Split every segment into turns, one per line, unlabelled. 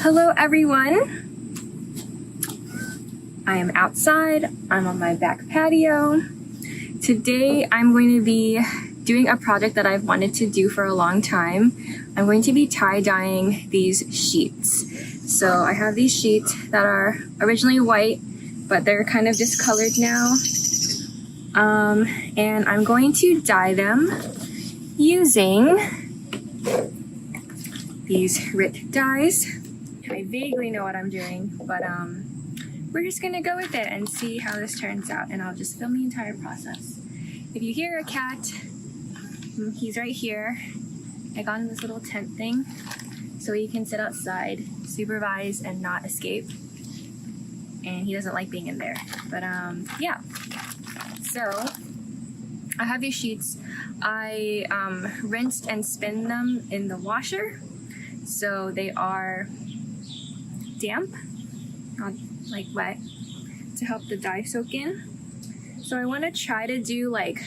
Hello everyone! I am outside, I'm on my back patio. Today I'm going to be doing a project that I've wanted to do for a long time. I'm going to be tie-dyeing these sheets. So I have these sheets that are originally white, but they're kind of discolored now. And I'm going to dye them using these RIT dyes. I vaguely know what I'm doing, but we're just gonna go with it and see how this turns out, and I'll just film the entire process. If you hear a cat, he's right here. I got him this little tent thing so he can sit outside, supervise, and not escape. And he doesn't like being in there, but yeah. So I have these sheets. I rinsed and spinned them in the washer, so they are damp, not like wet, to help the dye soak in. So I want to try to do like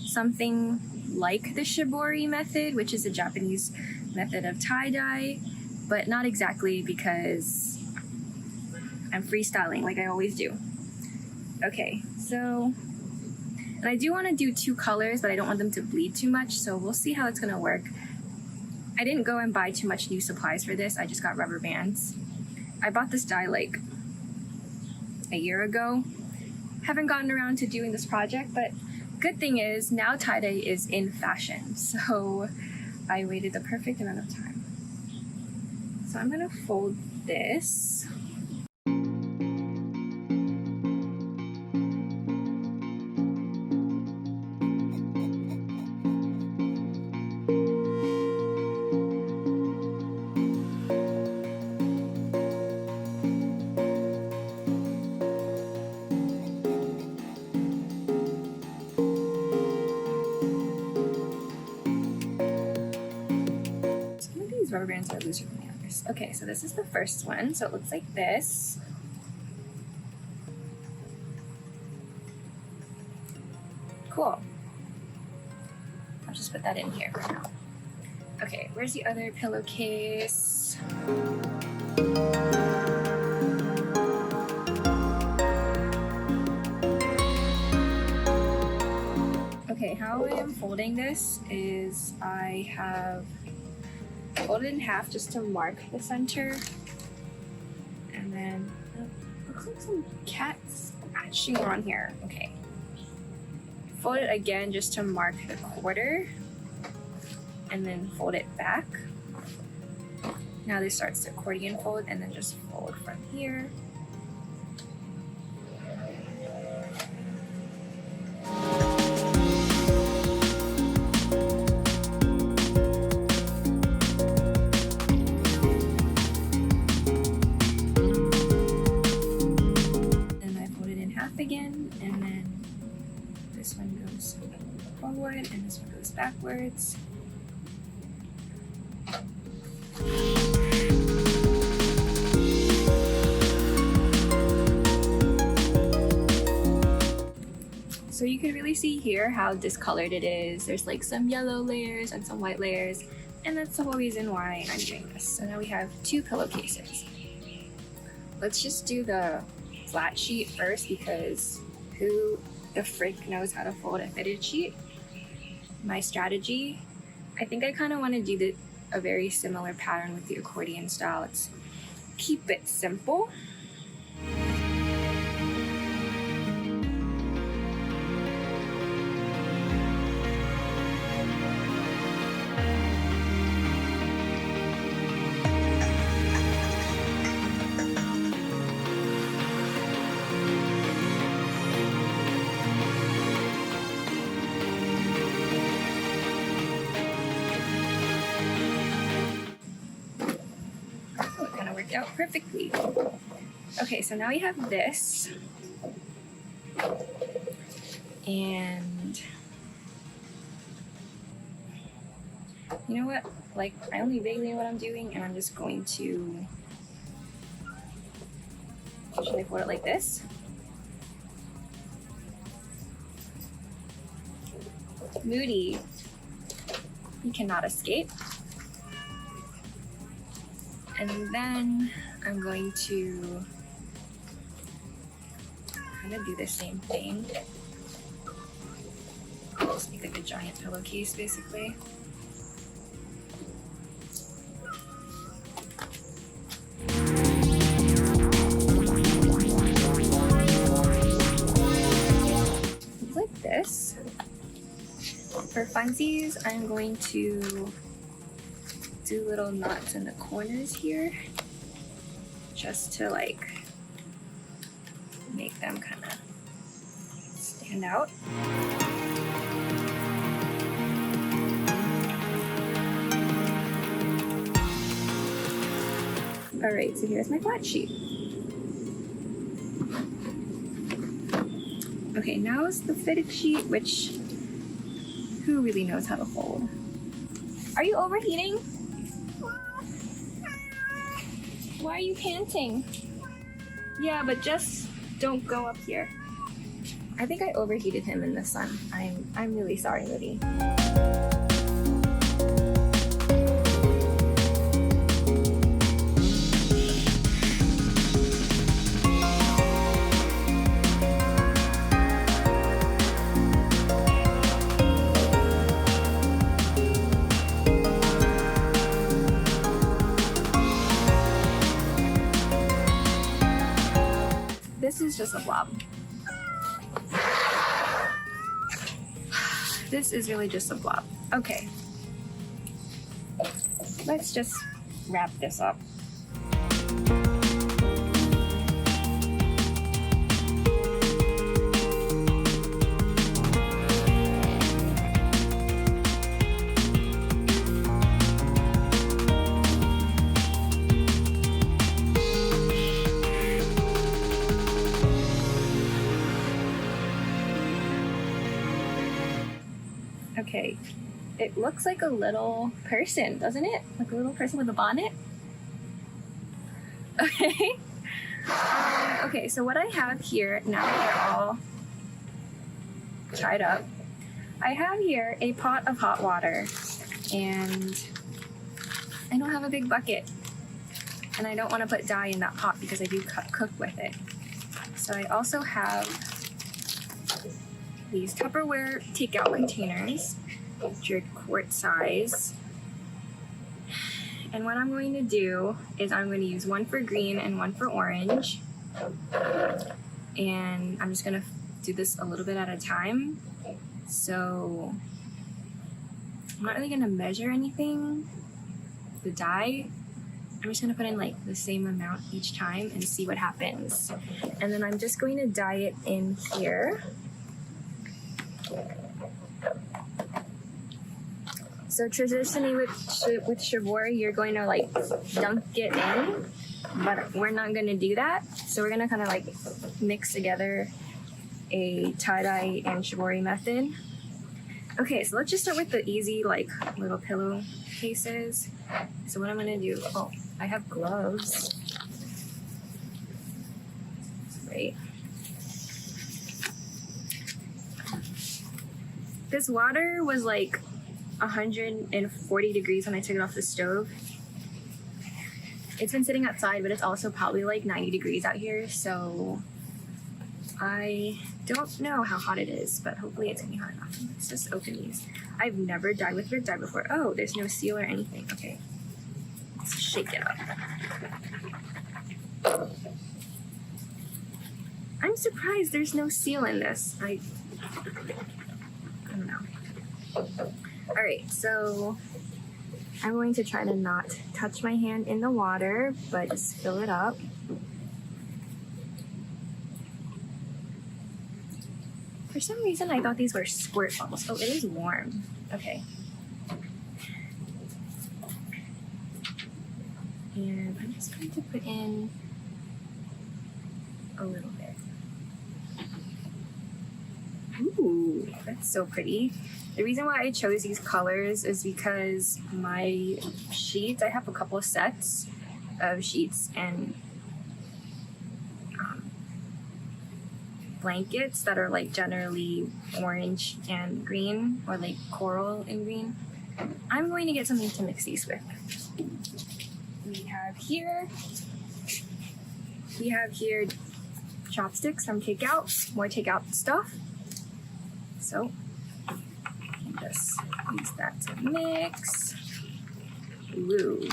something like the shibori method, which is a Japanese method of tie-dye, but not exactly because I'm freestyling like I always do. Okay, so, and I do want to do two colors, but I don't want them to bleed too much, so we'll see how it's going to work. I didn't go and buy too much new supplies for this, I just got rubber bands. I bought this dye like a year ago. Haven't gotten around to doing this project, but good thing is now tie-dye is in fashion, so I waited the perfect amount of time. So I'm gonna fold this. Rubber bands are looser than the others. Okay, so this is the first one. So it looks like this. Cool. I'll just put that in here for now. Okay, where's the other pillowcase? Okay, how I am folding this is I have fold it in half just to mark the center, and then looks like some cat scratching on here. Okay, fold it again just to mark the quarter, and then fold it back. Now this starts to accordion fold, and then just fold from here. Again, and then this one goes forward and this one goes backwards. So you can really see here how discolored it is. There's like some yellow layers and some white layers, and that's the whole reason why I'm doing this. So now we have two pillowcases. Let's just do the flat sheet first, because who the frick knows how to fold a fitted sheet? My strategy, I think I kind of want to do a very similar pattern with the accordion style. Let's keep it simple. Out perfectly. Okay, so now we have this, and you know what, like I only vaguely know what I'm doing, and I'm just going to, should I fold it like this? Moody, you cannot escape. And then I'm going to kind of do the same thing. Just make like a giant pillowcase basically. Like this. For funsies, I'm going to do little knots in the corners here, just to like make them kind of stand out. All right, so here's my flat sheet. Okay, now is the fitted sheet, which who really knows how to fold? Are you overheating? Why are you panting? Yeah, but just don't go up here. I think I overheated him in the sun. I'm really sorry, Libby. This is just a blob. This is really just a blob. Okay. Let's just wrap this up. Okay, it looks like a little person, doesn't it? Like a little person with a bonnet? Okay. Okay, so what I have here, now that they're all tied up, I have here a pot of hot water, and I don't have a big bucket. And I don't want to put dye in that pot because I do cook with it. So I also have these Tupperware takeout containers, which are quart size. And what I'm going to do is I'm going to use one for green and one for orange. And I'm just going to do this a little bit at a time. So I'm not really going to measure anything, the dye. I'm just going to put in like the same amount each time and see what happens. And then I'm just going to dye it in here. So traditionally with Shibori, you're going to like dunk it in, but we're not going to do that. So we're going to kind of like mix together a tie-dye and Shibori method. Okay, so let's just start with the easy like little pillow cases. So what I'm going to do, oh, I have gloves. Great. This water was like 140 degrees when I took it off the stove. It's been sitting outside, but it's also probably like 90 degrees out here, so I don't know how hot it is, but hopefully it's gonna be hot enough. Let's just open these. I've never dyed with red dye before. Oh, there's no seal or anything. Okay, let's shake it up. I'm surprised there's no seal in this. I don't know. Alright, so I'm going to try to not touch my hand in the water, but just fill it up. For some reason, I thought these were squirt bubbles. Oh, it is warm. Okay. And I'm just going to put in a little bit. Ooh, that's so pretty. The reason why I chose these colors is because my sheets, I have a couple of sets of sheets and blankets that are like generally orange and green, or like coral and green. I'm going to get something to mix these with. we have here chopsticks from takeout, more takeout stuff. So just use that to mix. Ooh.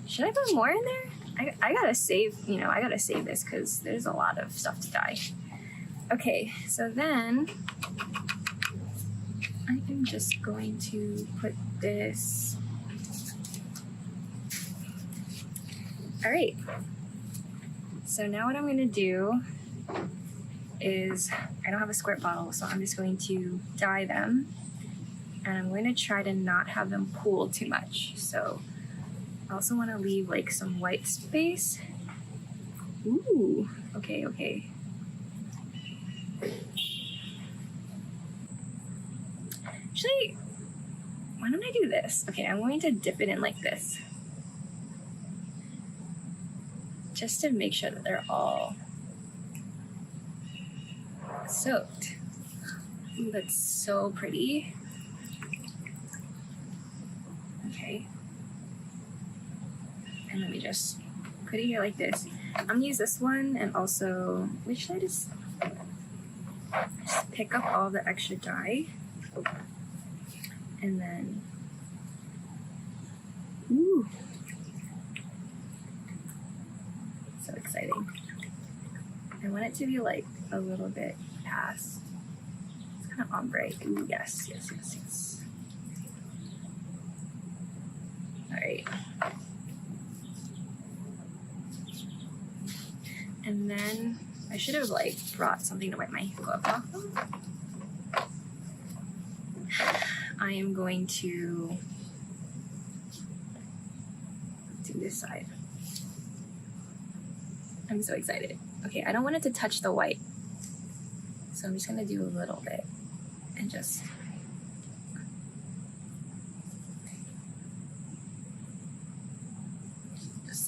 Should I put more in there? I gotta save, I gotta save this because there's a lot of stuff to dye. Okay, so then I am just going to put this. All right. So now what I'm gonna do is, I don't have a squirt bottle, so I'm just going to dye them. And I'm going to try to not have them pool too much. So I also want to leave like some white space. Ooh, okay. Actually, why don't I do this? Okay, I'm going to dip it in like this. Just to make sure that they're all soaked. Ooh, that's so pretty. Okay. And let me just put it here like this. I'm gonna use this one, and also, which should I just pick up all the extra dye? And then, ooh. So exciting. I want it to be like a little bit past. It's kind of ombre. Ooh, yes. All right. And then I should have like brought something to wipe my glove off. I am going to do this side. I'm so excited. Okay, I don't want it to touch the white. So I'm just gonna do a little bit and just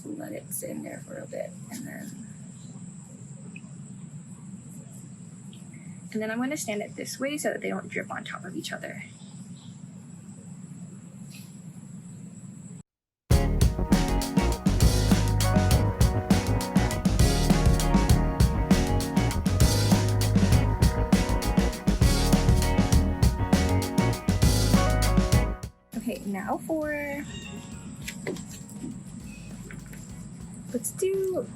let it sit in there for a bit, and then I'm gonna stand it this way so that they don't drip on top of each other. Okay, now let's do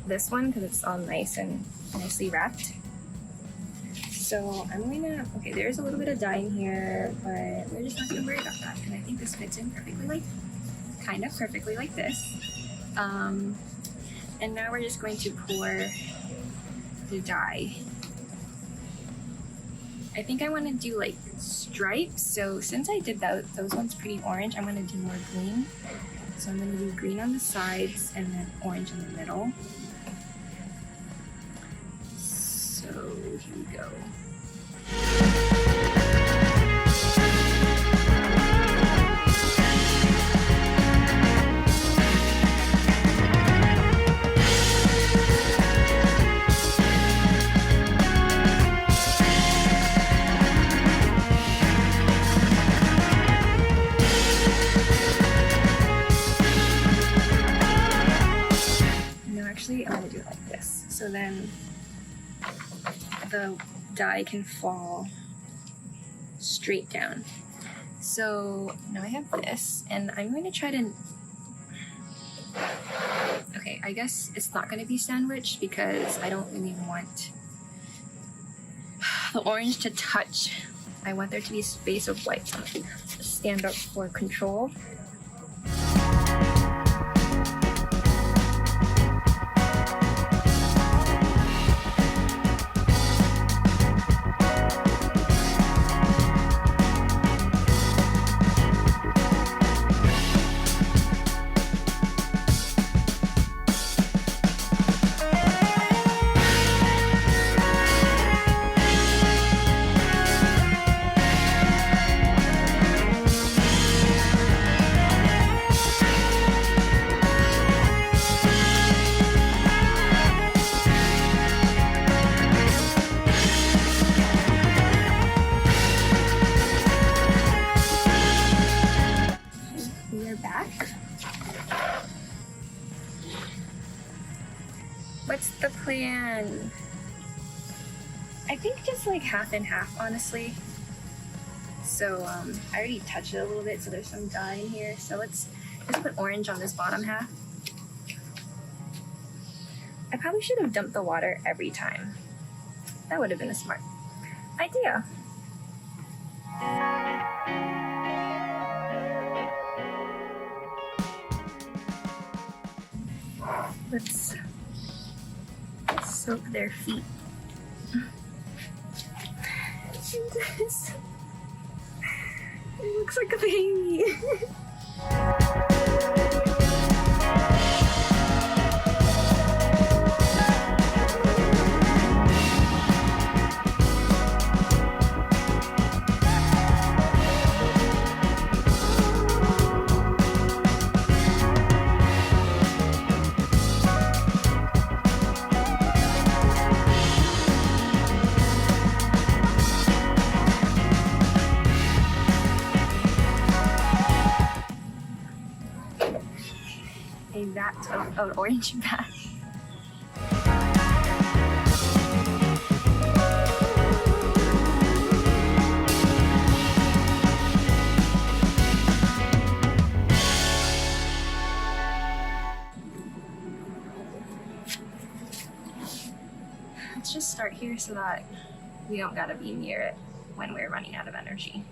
this one because it's all nice and nicely wrapped. So I'm gonna, okay, there's a little bit of dye in here, but we're just not gonna worry about that. And I think this fits in perfectly, kind of perfectly like this. And now we're just going to pour the dye. I think I want to do like stripes. So since I did those ones pretty orange, I'm gonna do more green. So I'm gonna do green on the sides and then orange in the middle. So here we go. Actually, I'm gonna do it like this. So then the dye can fall straight down. So now I have this, and I'm going to try to, okay, I guess it's not going to be sandwiched because I don't really want the orange to touch. I want there to be space of white. So I'm going to stand up for control. What's the plan? I think just like half and half, honestly. So I already touched it a little bit, so there's some dye in here. So let's put orange on this bottom half. I probably should have dumped the water every time. That would have been a smart idea. Let's soak their feet. It looks like a baby. A vat of orange bath. Let's just start here so that we don't gotta be near it when we're running out of energy.